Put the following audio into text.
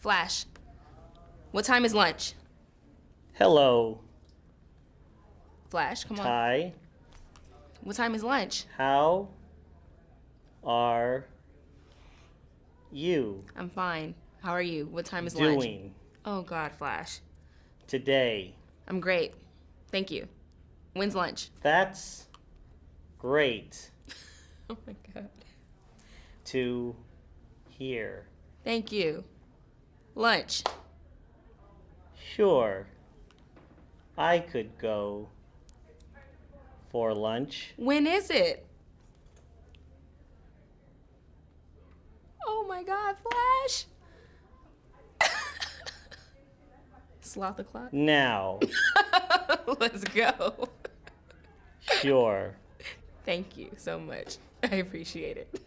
Flash. What time is lunch? Hello, Flash, come on. Ty. What time is lunch? How are you I'm fine. How are you? What time is lunch? doing Oh, God, Flash. today? I'm great. Thank you. When's lunch? That's great Oh, my God. to hear. Thank you. Lunch. Sure, I could go for lunch. When is it? Oh, my God, Flash. Sloth o'clock? Now, Let's go. sure. Thank you so much. I appreciate it.